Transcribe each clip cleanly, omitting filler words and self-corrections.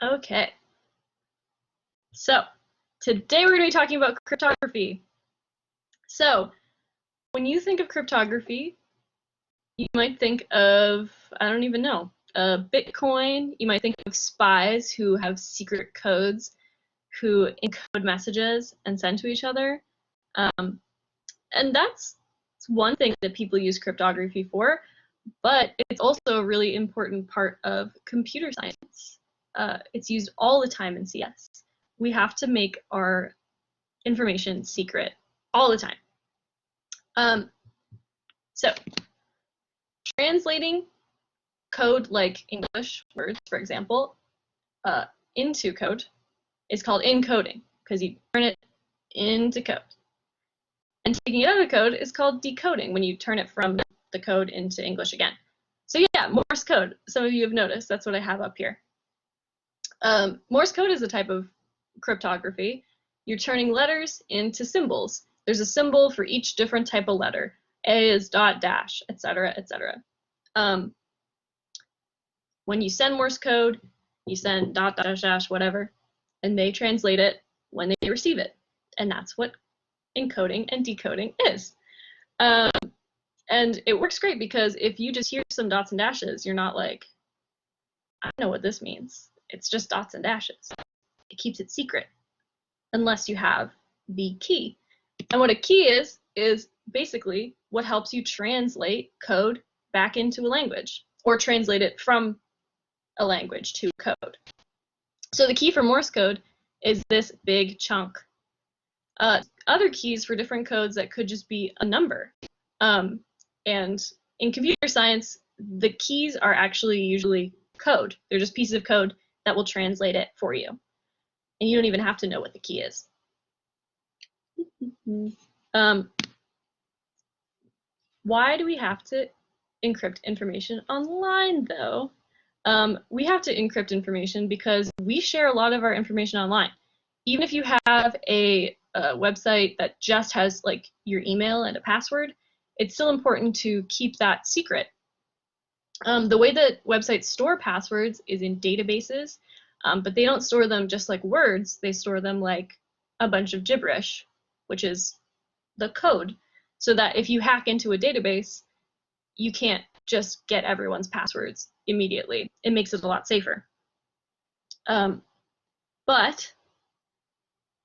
Okay, so today we're going to be talking about cryptography. So when you think of cryptography, you might think of, I don't even know, Bitcoin. You might think of spies who have secret codes, who encode messages and send to each other. And that's one thing that people use cryptography for, but it's also a really important part of computer science. It's used all the time in CS. We have to make our information secret all the time. So translating code like English words, for example, into code is called encoding because you turn it into code. And taking it out of code is called decoding when you turn it from the code into English again. So yeah, Morse code. Some of you have noticed. That's what I have up here. Morse code is a type of cryptography. You're turning letters into symbols. There's a symbol for each different type of letter. A is dot, dash, etc., etc. When you send Morse code, you send dot, dash, dash, whatever, and they translate it when they receive it. And that's what encoding and decoding is. And it works great because if you just hear some dots and dashes, you're not like, I know what this means. It's just dots and dashes. It keeps it secret unless you have the key. And what a key is basically what helps you translate code back into a language or translate it from a language to code. So the key for Morse code is this big chunk. Other keys for different codes that could just be a number. And in computer science, the keys are actually usually code. They're just pieces of code that will translate it for you. And you don't even have to know what the key is. Why do we have to encrypt information online, though? We have to encrypt information because we share a lot of our information online. Even if you have a website that just has like your email and a password, it's still important to keep that secret. The way that websites store passwords is in databases, but they don't store them just like words. They store them like a bunch of gibberish, which is the code, so that if you hack into a database, you can't just get everyone's passwords immediately. It makes it a lot safer. But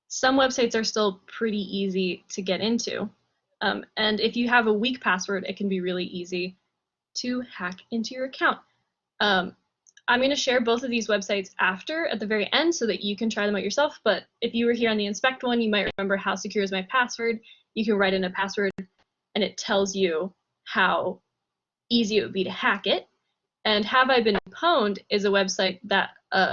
some websites are still pretty easy to get into. And if you have a weak password, it can be really easy to hack into your account. I'm going to share both of these websites at the very end so that you can try them out yourself. But if you were here on the inspect one, you might remember how secure is my password. You can write in a password and it tells you how easy it would be to hack it. And Have I Been Pwned is a website that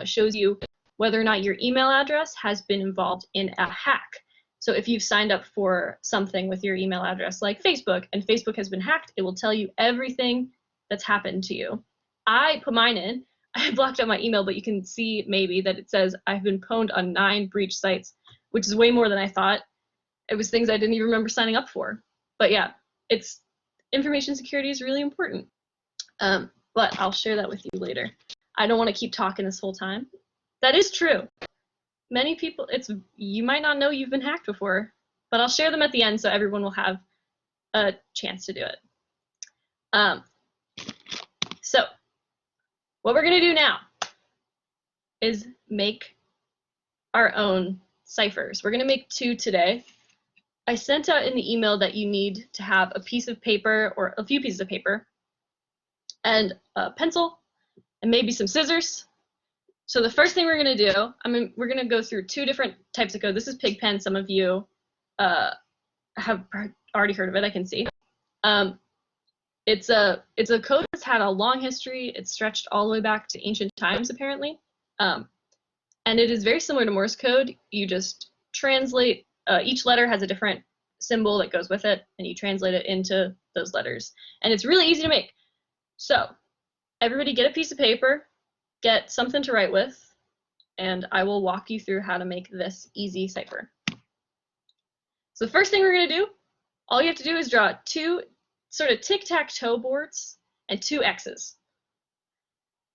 shows you whether or not your email address has been involved in a hack. So if you've signed up for something with your email address like Facebook and Facebook has been hacked, it will tell you everything that's happened to you. I put mine in. I blocked out my email, but you can see maybe that it says I've been pwned on 9 breach sites, which is way more than I thought. It was things I didn't even remember signing up for. But yeah, information security is really important. But I'll share that with you later. I don't want to keep talking this whole time. That is true. Many people, you might not know you've been hacked before, but I'll share them at the end so everyone will have a chance to do it. So what we're going to do now is make our own ciphers. We're going to make 2 today. I sent out in the email that you need to have a piece of paper or a few pieces of paper and a pencil and maybe some scissors. So the first thing we're going to do, we're going to go through 2 different types of code. This is Pigpen. Some of you have already heard of it, I can see. It's a code that's had a long history. It's stretched all the way back to ancient times, apparently. And it is very similar to Morse code. You just translate, each letter has a different symbol that goes with it, and you translate it into those letters. And it's really easy to make. So everybody get a piece of paper, get something to write with, and I will walk you through how to make this easy cipher. So the first thing we're going to do, all you have to do is draw 2 sort of tic-tac-toe boards and 2 X's.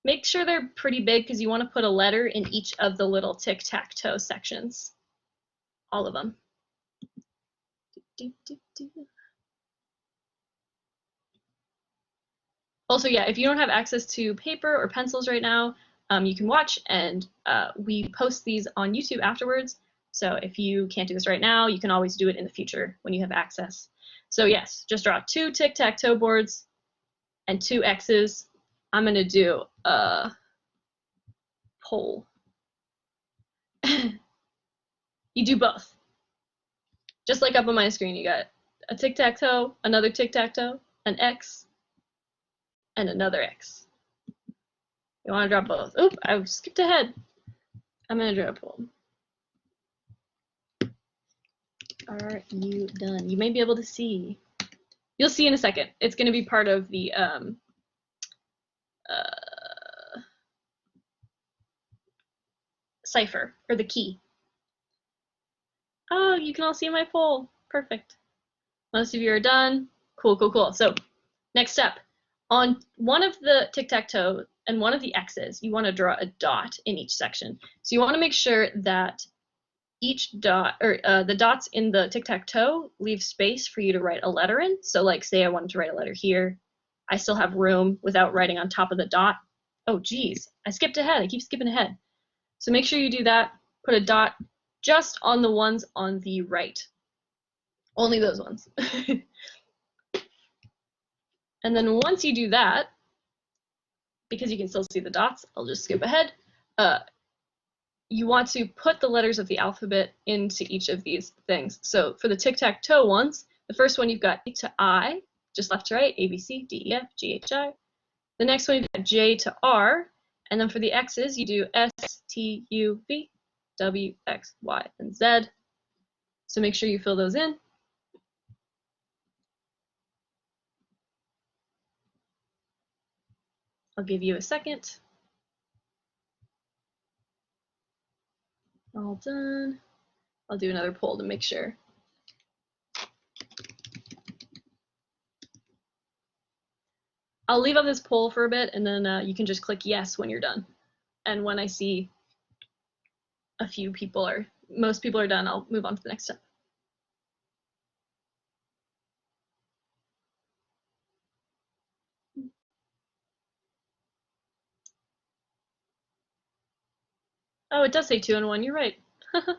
Make sure they're pretty big because you want to put a letter in each of the little tic-tac-toe sections. All of them. Also, yeah, if you don't have access to paper or pencils right now, you can watch, and we post these on YouTube afterwards. So if you can't do this right now, you can always do it in the future when you have access. So yes, just draw 2 tic-tac-toe boards and 2 X's. I'm going to do a poll. You do both. Just like up on my screen, you got a tic-tac-toe, another tic-tac-toe, an X, and another X. You want to draw both. Oop, I skipped ahead. I'm going to draw a poll. Are you done? You may be able to see. You'll see in a second. It's going to be part of the cipher, or the key. Oh, you can all see my poll. Perfect. Most of you are done. Cool, cool, cool. So next step. On one of the tic-tac-toe and one of the X's, you want to draw a dot in each section. So you want to make sure that each dot, or the dots in the tic-tac-toe leave space for you to write a letter in. So like say I wanted to write a letter here. I still have room without writing on top of the dot. Oh geez, I skipped ahead. I keep skipping ahead. So make sure you do that. Put a dot just on the ones on the right. Only those ones. And then once you do that, because you can still see the dots, I'll just skip ahead. You want to put the letters of the alphabet into each of these things. So for the tic-tac-toe ones, the first one you've got A to I, just left to right, A, B, C, D, E, F, G, H, I. The next one you've got J to R, and then for the X's you do S, T, U, V, W, X, Y, and Z. So make sure you fill those in. I'll give you a second. All done. I'll do another poll to make sure. I'll leave on this poll for a bit, and then you can just click yes when you're done. And when I see a few people are, most people are done, I'll move on to the next step. Oh, it does say 2 and 1, you're right. Oh,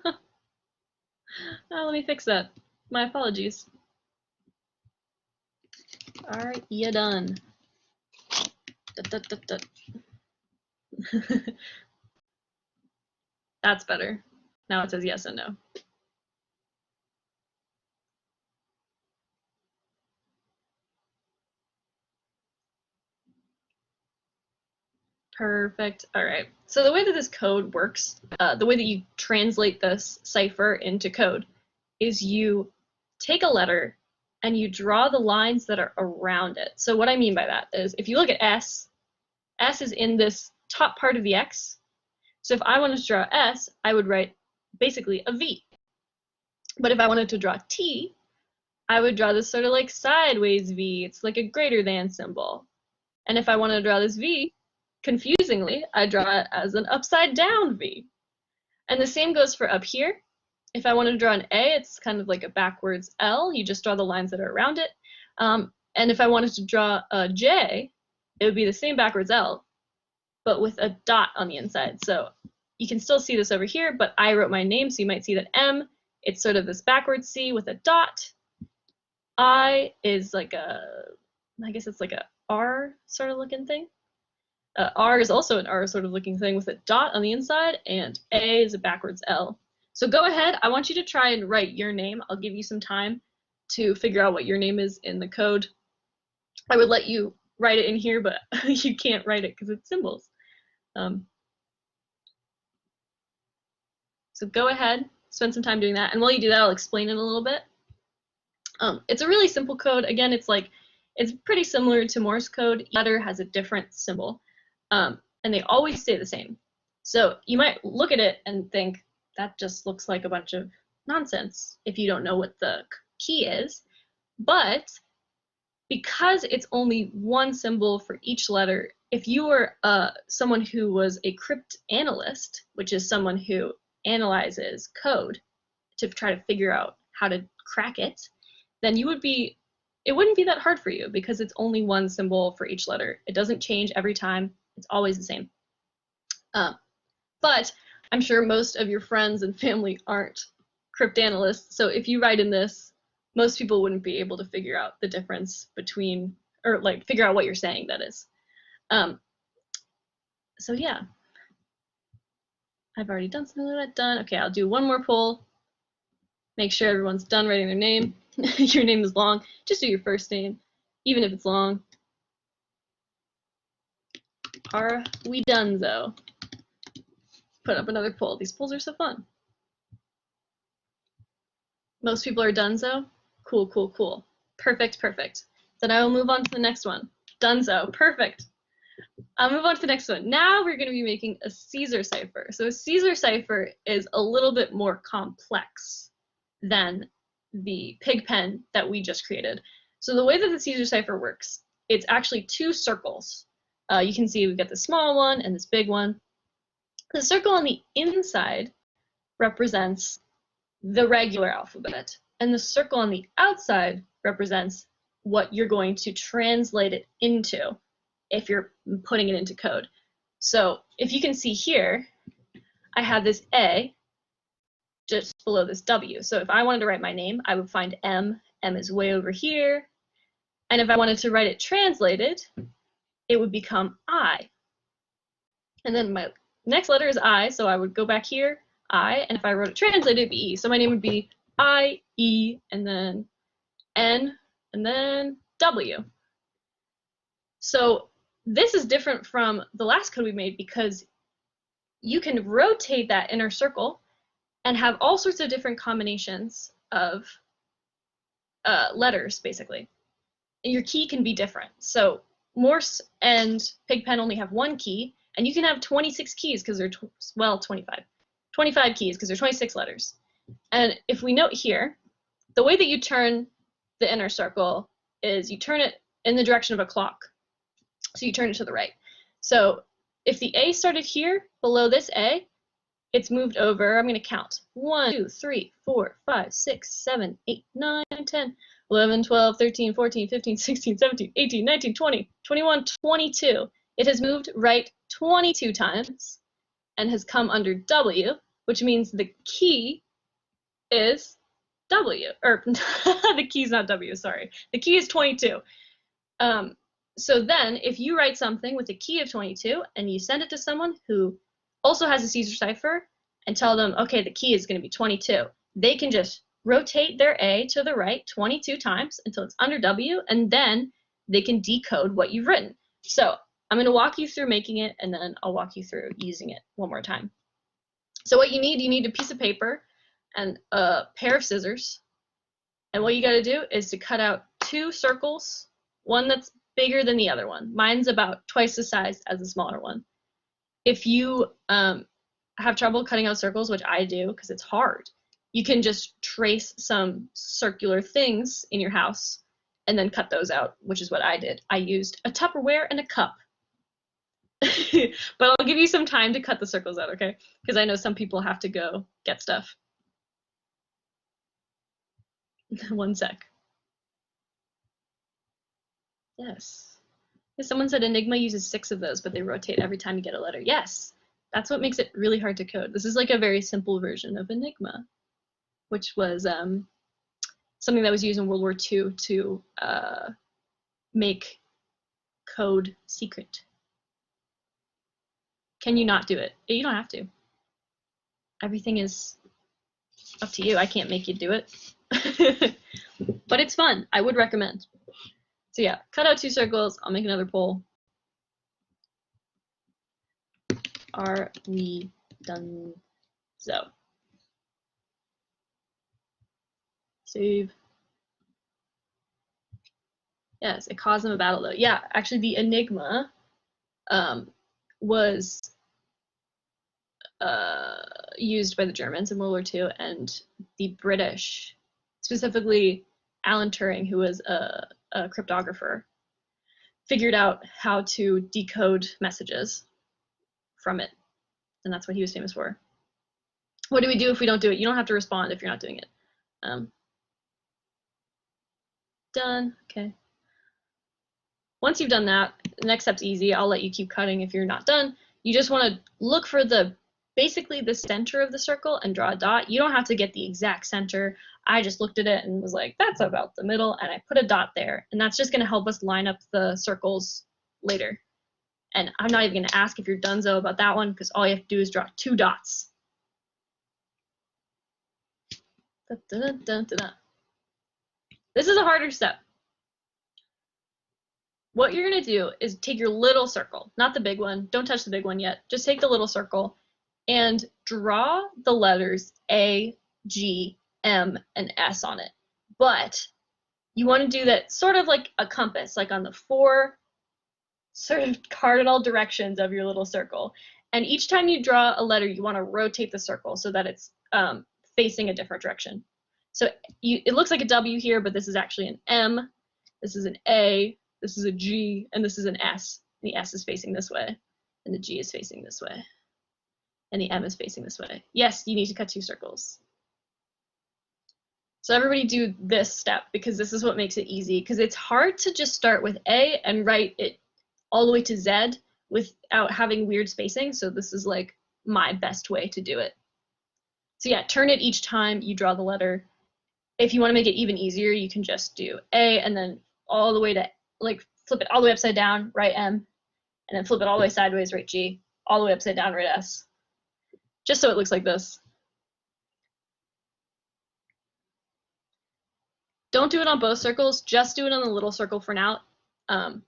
let me fix that. My apologies. All right, you're done. That's better. Now it says yes and no. Perfect. All right. So the way that this code works, the way that you translate this cipher into code, is you take a letter and you draw the lines that are around it. So what I mean by that is if you look at S, S is in this top part of the X. So if I wanted to draw S, I would write basically a V. But if I wanted to draw T, I would draw this sort of like sideways V. It's like a greater than symbol. And if I wanted to draw this V, confusingly, I draw it as an upside down V. And the same goes for up here. If I wanted to draw an A, it's kind of like a backwards L. You just draw the lines that are around it. And if I wanted to draw a J, it would be the same backwards L, but with a dot on the inside. So you can still see this over here, but I wrote my name, so you might see that M, it's sort of this backwards C with a dot. I is like a, I guess it's like a R sort of looking thing. R is also an R sort of looking thing with a dot on the inside, and A is a backwards L. So go ahead, I want you to try and write your name. I'll give you some time to figure out what your name is in the code. I would let you write it in here, but you can't write it because it's symbols. So go ahead, spend some time doing that, and while you do that, I'll explain it a little bit. It's a really simple code. Again, it's pretty similar to Morse code. Each letter has a different symbol, and they always stay the same. So you might look at it and think, that just looks like a bunch of nonsense if you don't know what the key is. But because it's only one symbol for each letter if you were someone who was a crypt analyst, which is someone who analyzes code to try to figure out how to crack it, then it wouldn't be that hard for you because it's only one symbol for each letter. It doesn't change every time. It's always the same. But I'm sure most of your friends and family aren't crypt analysts, so if you write in this, most people wouldn't be able to figure out the difference between, or like figure out what you're saying, that is. So yeah, I've already done something like that. Done. Okay, I'll do one more poll. Make sure everyone's done writing their name. Your name is long. Just do your first name, even if it's long. Are we done, though? Put up another poll. These polls are so fun. Most people are donezo. Cool, cool, cool. Perfect, perfect. Then I will move on to the next one. Donezo. Perfect. I'll move on to the next one. Now we're going to be making a Caesar cipher. So a Caesar cipher is a little bit more complex than the pig pen that we just created. So the way that the Caesar cipher works, it's actually two circles. You can see we've got the small one and this big one. The circle on the inside represents the regular alphabet, and the circle on the outside represents what you're going to translate it into if you're putting it into code. So if you can see here, I have this A just below this W. So if I wanted to write my name, I would find M. M is way over here. And if I wanted to write it translated, it would become I. And then my next letter is I, so I would go back here, I, and if I wrote it translated, it'd be E. So my name would be I, E, and then N, and then W. So this is different from the last code we made because you can rotate that inner circle and have all sorts of different combinations of letters, basically. And your key can be different. So Morse and Pigpen only have one key, and you can have 26 keys because they're, 25. 25 keys because they're 26 letters. And if we note here, the way that you turn the inner circle is you turn it in the direction of a clock. So you turn it to the right. So if the A started here, below this A, it's moved over. I'm going to count. 1, 2, 3, 4, 5, 6, 7, 8, 9, 10, 11, 12, 13, 14, 15, 16, 17, 18, 19, 20, 21, 22. It has moved right 22 times and has come under W, which means the key is W. Or the key is not W, sorry. The key is 22. So then if you write something with a key of 22 and you send it to someone who also has a Caesar cipher and tell them, okay, the key is going to be 22, they can just rotate their A to the right 22 times until it's under W, and then they can decode what you've written. So I'm going to walk you through making it, and then I'll walk you through using it one more time. So what you need a piece of paper and a pair of scissors. And what you got to do is to cut out two circles, one that's bigger than the other one. Mine's about twice the size as the smaller one. If you have trouble cutting out circles, which I do because it's hard, you can just trace some circular things in your house and then cut those out, which is what I did. I used a Tupperware and a cup. But I'll give you some time to cut the circles out, okay? Because I know some people have to go get stuff. One sec. Yes. Someone said Enigma uses 6 of those, but they rotate every time you get a letter. Yes, that's what makes it really hard to code. This is like a very simple version of Enigma, which was something that was used in World War II to make code secret. Can you not do it? You don't have to. Everything is up to you. I can't make you do it. But it's fun. I would recommend. So yeah, cut out 2 circles. I'll make another poll. Are we done? So save. Yes, it caused them a battle though. Yeah, actually the Enigma was used by the Germans in World War II, and the British, specifically Alan Turing, who was a cryptographer, figured out how to decode messages from it. And that's what he was famous for. What do we do if we don't do it? You don't have to respond if you're not doing it. Done. Okay. Once you've done that, the next step's easy. I'll let you keep cutting if you're not done. You just want to look for basically the center of the circle and draw a dot. You don't have to get the exact center. I just looked at it and was like, that's about the middle, and I put a dot there. And that's just going to help us line up the circles later. And I'm not even going to ask if you're donezo about that one, because all you have to do is draw 2 dots. Da, da, da, da, da. This is a harder step. What you're going to do is take your little circle, not the big one. Don't touch the big one yet. Just take the little circle and draw the letters A, G, M, and S on it. But you want to do that sort of like a compass, like on the 4 sort of cardinal directions of your little circle. And each time you draw a letter, you want to rotate the circle so that it's facing a different direction. So it looks like a W here, but this is actually an M. This is an A. This is a G, and this is an S. The S is facing this way, and the G is facing this way, and the M is facing this way. Yes, you need to cut 2 circles. So everybody do this step, because this is what makes it easy, because it's hard to just start with A and write it all the way to Z without having weird spacing, so this is like my best way to do it. So yeah, turn it each time you draw the letter. If you want to make it even easier, you can just do A and then all the way to, like, flip it all the way upside down, write M, and then flip it all the way sideways, write G, all the way upside down, write S. Just so it looks like this. Don't do it on both circles, just do it on the little circle for now. Your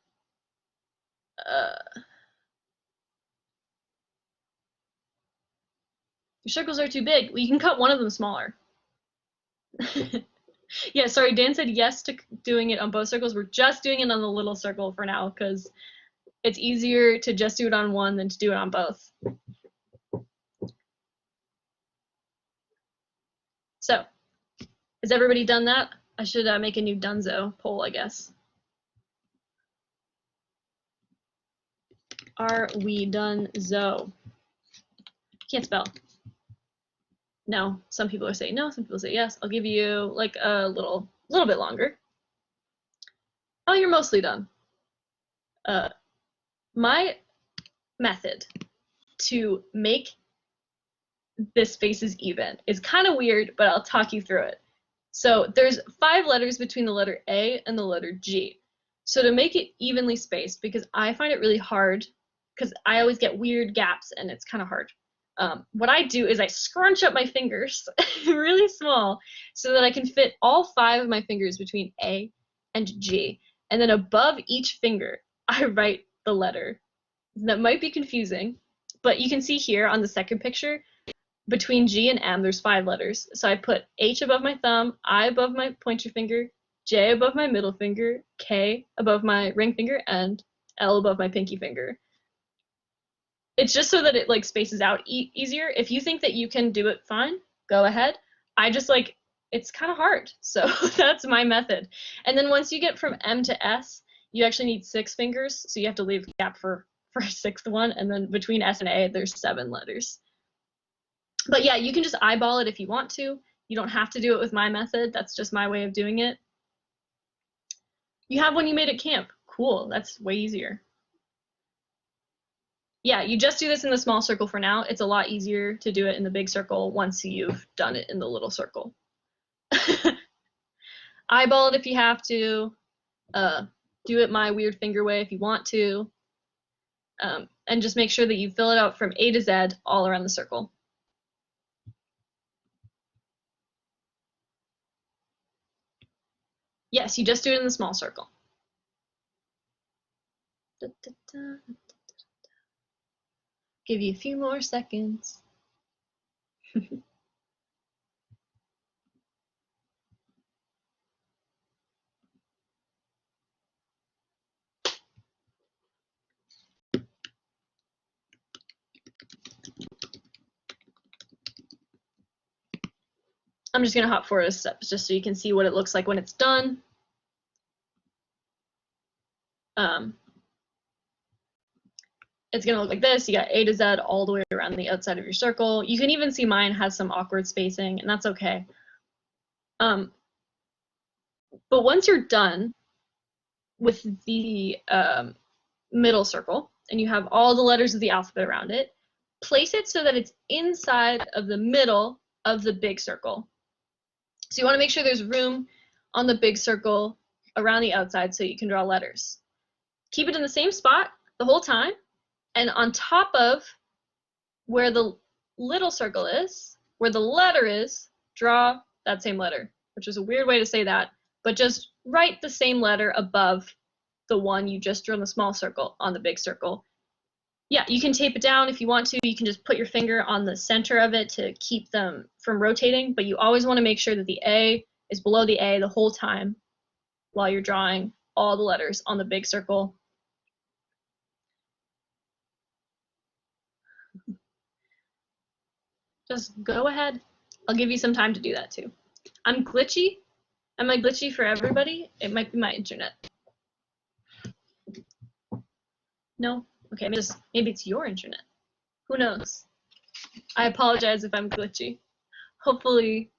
circles are too big. Well, you can cut one of them smaller. Yeah, sorry, Dan said yes to doing it on both circles. We're just doing it on the little circle for now, because it's easier to just do it on one than to do it on both. So, has everybody done that? I should make a new donezo poll, I guess. Are we donezo? Can't spell. No, some people are saying no, some people say yes. I'll give you like a little bit longer. Oh, you're mostly done. My method to make this faces even is kind of weird, but I'll talk you through it. So there's 5 letters between the letter A and the letter G. So to make it evenly spaced, because I find it really hard, because I always get weird gaps and it's kind of hard. What I do is I scrunch up my fingers really small so that I can fit all 5 of my fingers between A and G. And then above each finger, I write the letter. That might be confusing, but you can see here on the second picture, between G and M, there's 5 letters. So I put H above my thumb, I above my pointer finger, J above my middle finger, K above my ring finger, and L above my pinky finger. It's just so that it like spaces out easier. If you think that you can do it fine, go ahead. I just like, it's kind of hard. So that's my method. And then once you get from M to S, you actually need 6 fingers. So you have to leave a gap for a 6th one. And then between S and A, there's 7 letters. But yeah, you can just eyeball it if you want to. You don't have to do it with my method. That's just my way of doing it. You have one you made at camp. Cool, that's way easier. Yeah, you just do this in the small circle for now. It's a lot easier to do it in the big circle once you've done it in the little circle. Eyeball it if you have to. Do it my weird finger way if you want to. And just make sure that you fill it out from A to Z all around the circle. Yes, you just do it in the small circle. Da, da, da, da, da. Give you a few more seconds. I'm just going to hop forward a step just so you can see what it looks like when it's done. it's going to look like this. You got A to Z all the way around the outside of your circle. You can even see mine has some awkward spacing, and that's okay. But once you're done with the middle circle, and you have all the letters of the alphabet around it, place it so that it's inside of the middle of the big circle. So you want to make sure there's room on the big circle around the outside so you can draw letters. Keep it in the same spot the whole time, and on top of where the little circle is, where the letter is, draw that same letter, which is a weird way to say that, but just write the same letter above the one you just drew in the small circle on the big circle. Yeah, you can tape it down if you want to. You can just put your finger on the center of it to keep them from rotating, but you always want to make sure that the A is below the A the whole time while you're drawing all the letters on the big circle. Just go ahead. I'll give you some time to do that too. I'm glitchy. Am I glitchy for everybody? It might be my internet. No? Okay, maybe it's your internet. Who knows? I apologize if I'm glitchy. Hopefully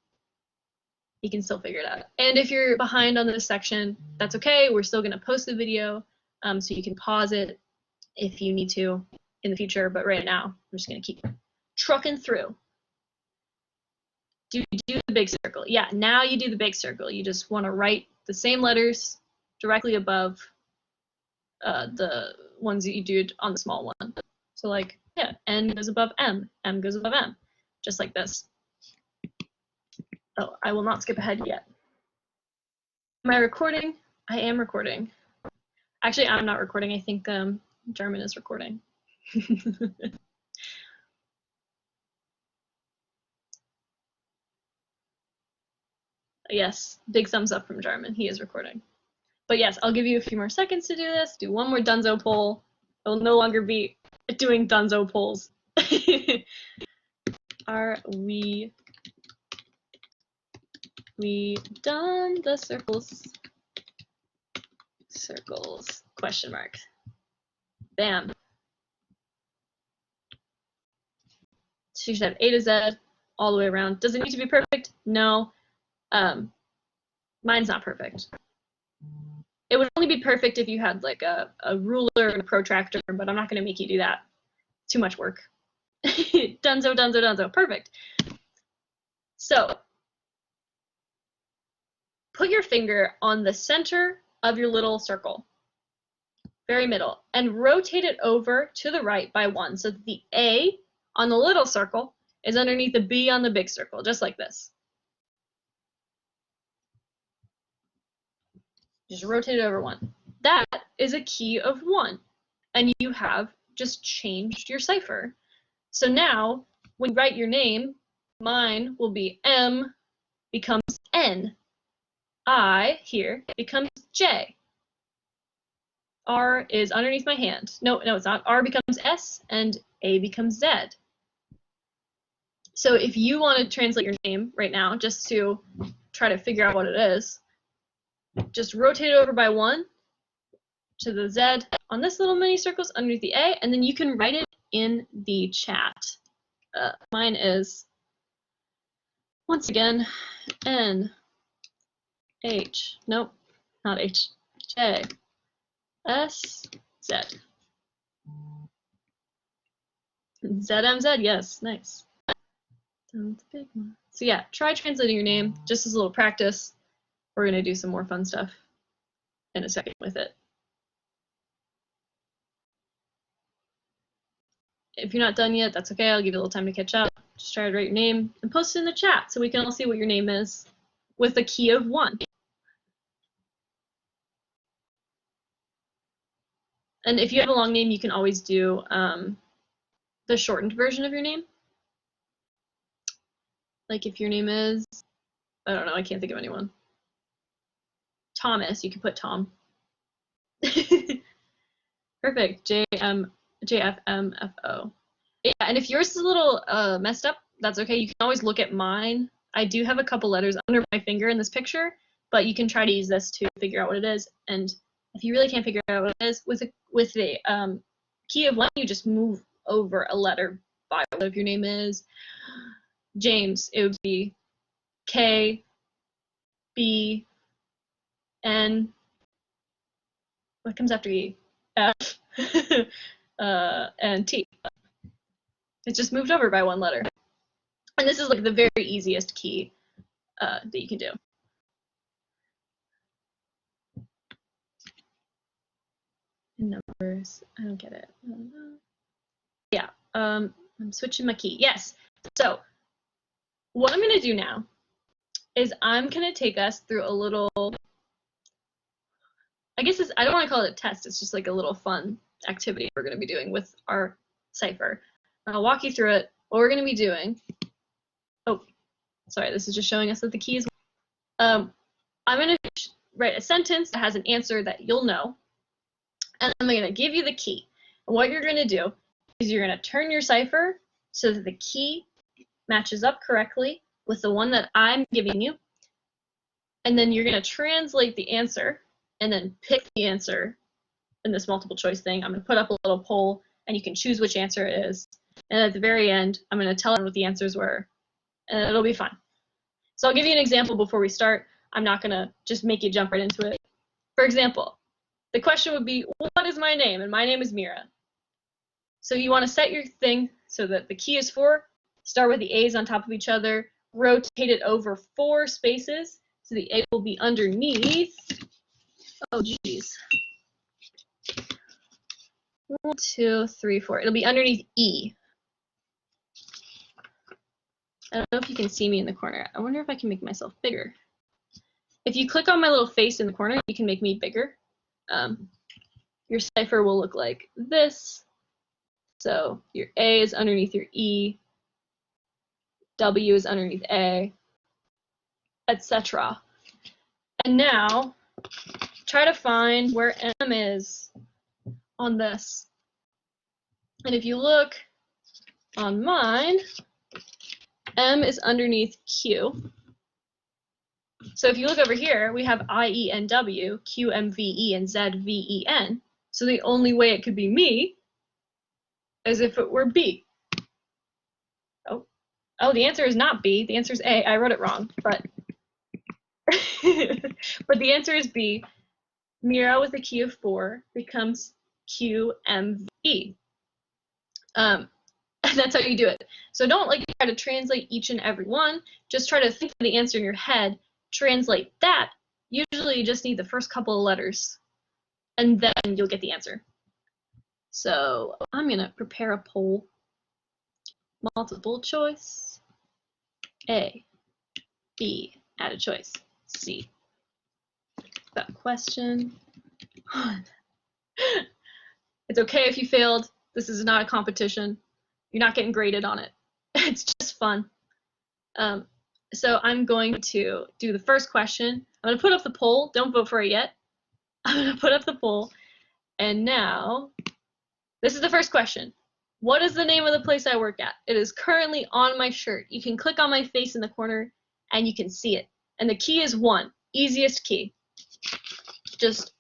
you can still figure it out. And if you're behind on this section, that's okay. We're still going to post the video, so you can pause it if you need to in the future. But right now, I'm just going to keep trucking through. Do you do the big circle? Yeah, now you do the big circle. You just want to write the same letters directly above the ones that you do on the small one. So like, yeah, N goes above M, M goes above M, just like this. Oh, I will not skip ahead yet. Am I recording? I am recording. Actually, I'm not recording. I think German is recording. Yes, big thumbs up from Jarman. He is recording. But yes, I'll give you a few more seconds to do this. Do one more Dunzo poll. I will no longer be doing Dunzo polls. Are we done the circles? Circles, question mark. Bam. So you should have A to Z all the way around. Does it need to be perfect? No. Mine's not perfect. It would only be perfect if you had like a ruler and a protractor, but I'm not going to make you do that. Too much work. Dunzo, dunzo, dunzo. Perfect. So put your finger on the center of your little circle, very middle, and rotate it over to the right by 1 so that the A on the little circle is underneath the B on the big circle, just like this. Just rotate it over 1. That is a key of 1, and you have just changed your cipher. So now, when you write your name, mine will be M becomes N. I here becomes J. R is underneath my hand. No, it's not. R becomes S, and A becomes Z. So if you want to translate your name right now, just to try to figure out what it is, just rotate it over by 1 to the Z on this little mini circles underneath the A, and then you can write it in the chat. Mine is, once again, N, H, nope, not H, J, S, Z. ZMZ, yes, nice. So yeah, try translating your name, just as a little practice. We're going to do some more fun stuff in a second with it. If you're not done yet, that's okay. I'll give you a little time to catch up. Just try to write your name and post it in the chat so we can all see what your name is with a key of 1. And if you have a long name, you can always do the shortened version of your name. Like if your name is, I don't know, I can't think of anyone. Thomas, you can put Tom. Perfect. JFMFO. Yeah, and if yours is a little messed up, that's okay. You can always look at mine. I do have a couple letters under my finger in this picture, but you can try to use this to figure out what it is. And if you really can't figure out what it is, with a key of 1, you just move over a letter by. So if your name is James, it would be K, B, N. What comes after E? F, and T. It's just moved over by 1 letter. And this is like the very easiest key that you can do. Numbers, I don't get it. Yeah, I'm switching my key. Yes. So what I'm going to do now is I'm going to take us through a little, I guess I don't want to call it a test. It's just like a little fun activity we're going to be doing with our cipher. I'll walk you through it. What we're going to be doing. Oh, sorry. This is just showing us that the key is. I'm going to write a sentence that has an answer that you'll know. And I'm going to give you the key. And what you're going to do is you're going to turn your cipher so that the key matches up correctly with the one that I'm giving you. And then you're going to translate the answer and then pick the answer in this multiple choice thing. I'm going to put up a little poll and you can choose which answer it is. And at the very end, I'm going to tell them what the answers were. And it'll be fun. So I'll give you an example before we start. I'm not going to just make you jump right into it. For example, the question would be, what is my name? And my name is Mira. So you want to set your thing so that the key is 4, start with the A's on top of each other, rotate it over 4 spaces, so the A will be underneath, oh geez, 1, 2, 3, 4, it'll be underneath E. I don't know if you can see me in the corner. I wonder if I can make myself bigger. If you click on my little face in the corner, you can make me bigger. Your cipher will look like this. So your A is underneath your E, W is underneath A, etc. And now try to find where M is on this. And if you look on mine, M is underneath Q. So if you look over here, we have I, E, N, W, Q, M, V, E, and Z, V, E, N. So the only way it could be me is if it were B. Oh, the answer is not B. The answer is A. I wrote it wrong, but but the answer is B. Mira with a key of 4 becomes Q, M, V, E. And that's how you do it. So don't like try to translate each and every one. Just try to think of the answer in your head. Translate that. Usually you just need the first couple of letters, and then you'll get the answer. So I'm going to prepare a poll. Multiple choice. A, B, add a choice. C. That question. It's okay if you failed. This is not a competition. You're not getting graded on it. It's just fun. So I'm going to do the first question. I'm going to put up the poll. Don't vote for it yet. I'm going to put up the poll. And now, this is the first question. What is the name of the place I work at? It is currently on my shirt. You can click on my face in the corner and you can see it. And the key is 1. Easiest key. Just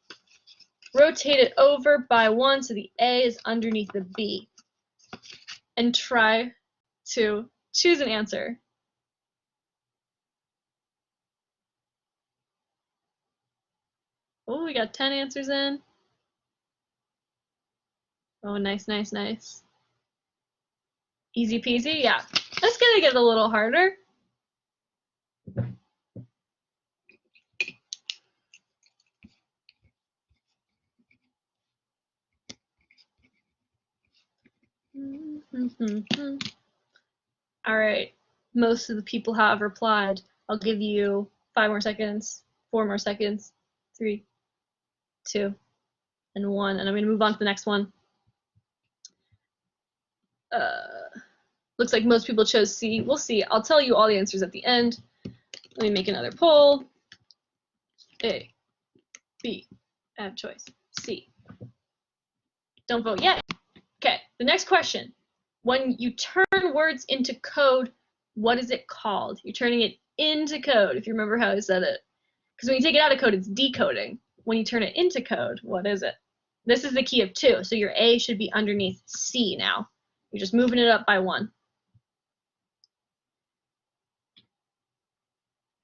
rotate it over by 1 so the A is underneath the B. And try to choose an answer. Oh, we got 10 answers in. Oh, nice, nice, nice. Easy peasy, yeah. That's gonna get a little harder. All right, most of the people have replied. I'll give you 5 more seconds, 4 more seconds, 3, 2, and 1, and I'm gonna move on to the next one. Looks like most people chose C. We'll see. I'll tell you all the answers at the end. Let me make another poll. A, B, add choice, C. Don't vote yet. Okay, the next question. When you turn words into code, what is it called? You're turning it into code, if you remember how I said it. Because when you take it out of code, it's decoding. When you turn it into code, what is it? This is the key of 2, so your A should be underneath C now. You're just moving it up by 1.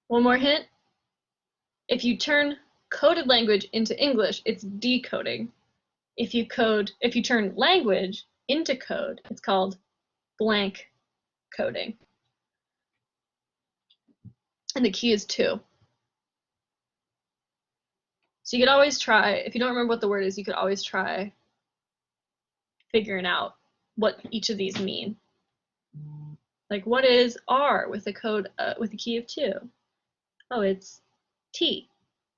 One more hint. If you turn coded language into English, it's decoding. If you turn language into code, it's called blank coding. And the key is 2. So you could always try, if you don't remember what the word is, you could always try figuring out what each of these mean. Like, what is R with a code with a key of 2? Oh, it's T.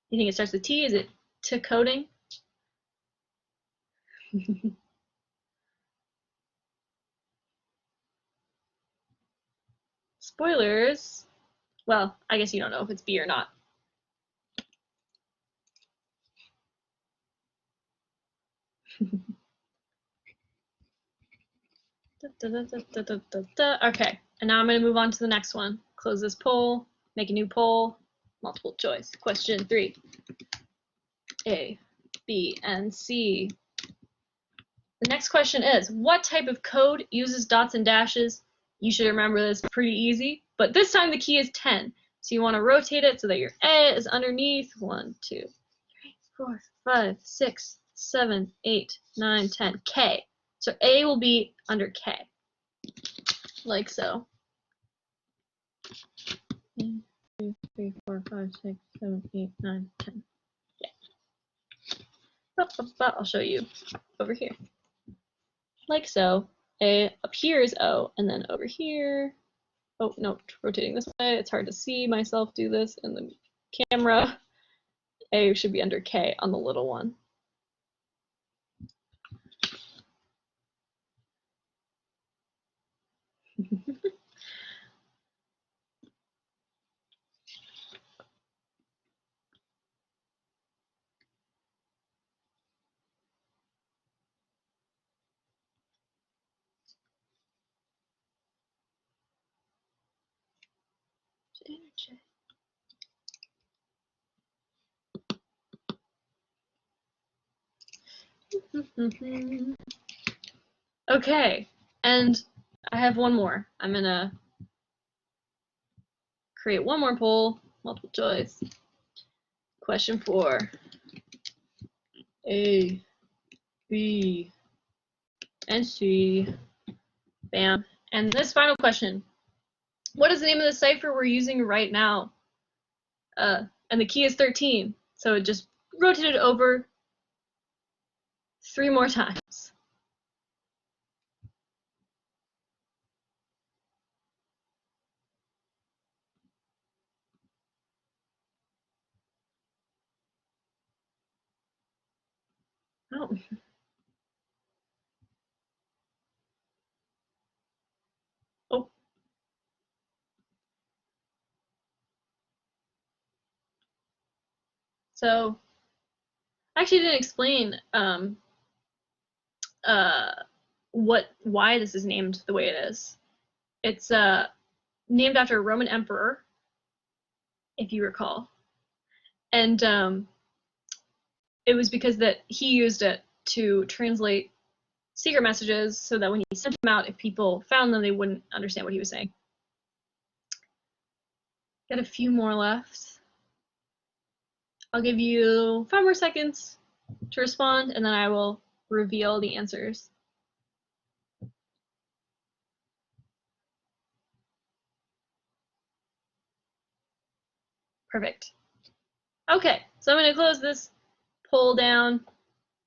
You think it starts with T? Is it to coding? Spoilers. Well, I guess you don't know if it's B or not. Okay, and now I'm going to move on to the next one. Close this poll, make a new poll, multiple choice. Question 3. A, B, and C. The next question is, what type of code uses dots and dashes? You should remember this, pretty easy, but this time the key is 10. So you want to rotate it so that your A is underneath 1, 2, 3, 4, 5, 6, 7, 8, 9, 10, K. So A will be under K, like so. 1, 2, 3, 4, 5, 6, 7, 8, 9, 10. Yeah. I'll show you over here. Like so. A up here is O, and then over here. Oh, no, rotating this way. It's hard to see myself do this in the camera. A should be under K on the little one. Okay, and I have one more. I'm gonna create one more poll, multiple choice. Question 4. A, B, and C. Bam. And this final question. What is the name of the cipher we're using right now? And the key is 13. So it just rotated over 3 more times. Oh. Oh. So I actually didn't explain why this is named the way it is. It's named after a Roman emperor, if you recall. And it was because that he used it to translate secret messages so that when he sent them out, if people found them, they wouldn't understand what he was saying. Got a few more left. I'll give you 5 more seconds to respond, and then I will reveal the answers. Perfect. Okay, so I'm going to close this poll down,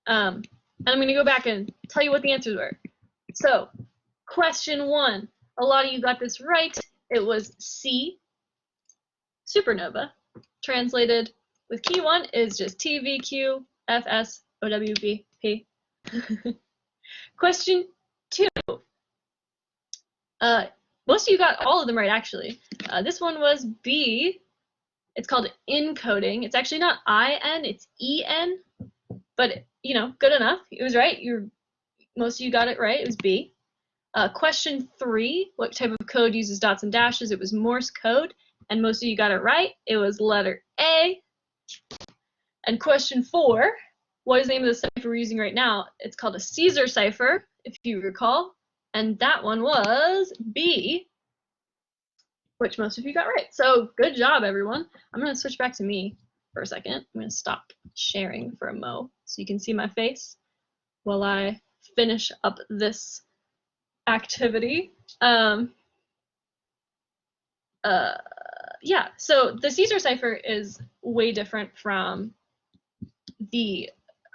and I'm going to go back and tell you what the answers were. So, question 1, a lot of you got this right. It was C, supernova. Translated with key 1 is just TVQ FSOWBP. Question 2. Most of you got all of them right, actually. This one was B. It's called encoding. It's actually not I-N, it's E-N. But, you know, good enough. It was right. Most of you got it right. It was B. Question 3, what type of code uses dots and dashes? It was Morse code. And most of you got it right. It was letter A. And question 4, what is the name of the cipher we're using right now? It's called a Caesar cipher, if you recall, and that one was B, which most of you got right. So good job, everyone. I'm going to switch back to me for a second. I'm going to stop sharing for a mo so you can see my face while I finish up this activity. Yeah, so the Caesar cipher is way different from the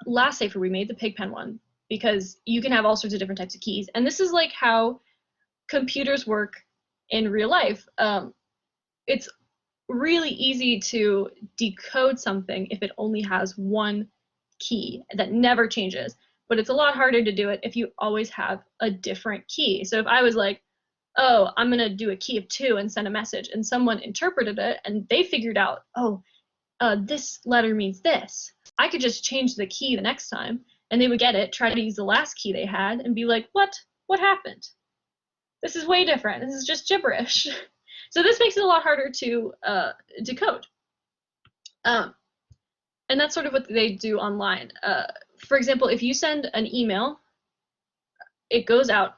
last cipher we made, the pigpen one, because you can have all sorts of different types of keys. And this is like how computers work in real life. It's really easy to decode something if it only has one key that never changes, but it's a lot harder to do it if you always have a different key. So if I was like, oh, I'm going to do a key of 2 and send a message, and someone interpreted it and they figured out, oh, this letter means this, I could just change the key the next time and they would get it, try to use the last key they had and be like, what happened? This is way different. This is just gibberish. So this makes it a lot harder to decode. And that's sort of what they do online. For example, if you send an email, it goes out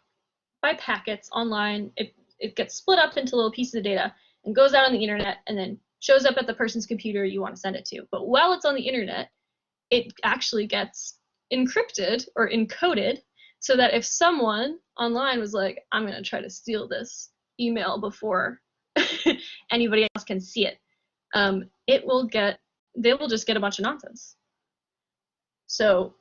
by packets online. It gets split up into little pieces of data and goes out on the internet and then shows up at the person's computer you want to send it to. But while it's on the internet, it actually gets encrypted or encoded so that if someone online was like, I'm going to try to steal this email before anybody else can see it, they will just get a bunch of nonsense. So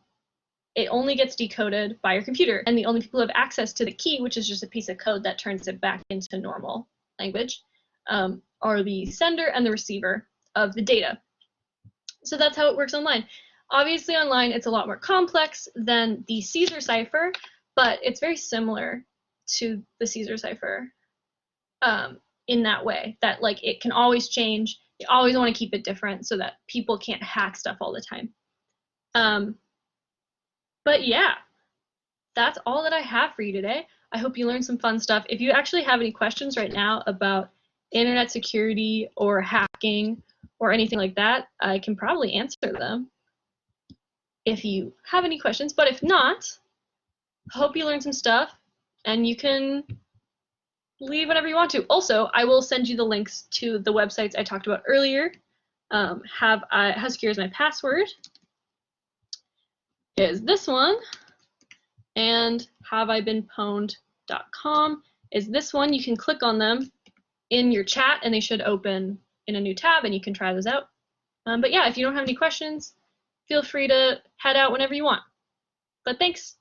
it only gets decoded by your computer, and the only people who have access to the key, which is just a piece of code that turns it back into normal language, are the sender and the receiver of the data. So that's how it works online. Obviously online it's a lot more complex than the Caesar cipher, but it's very similar to the Caesar cipher in that way, that like it can always change. You always want to keep it different so that people can't hack stuff all the time. But yeah, that's all that I have for you today. I hope you learned some fun stuff. If you actually have any questions right now about internet security or hacking or anything like that, I can probably answer them if you have any questions. But if not, hope you learned some stuff, and you can leave whenever you want to. Also, I will send you the links to the websites I talked about earlier. HowSecure is my password is this one, and haveibeenpwned.com is this one. You can click on them in your chat and they should open in a new tab and you can try those out. But yeah, if you don't have any questions, feel free to head out whenever you want. But thanks.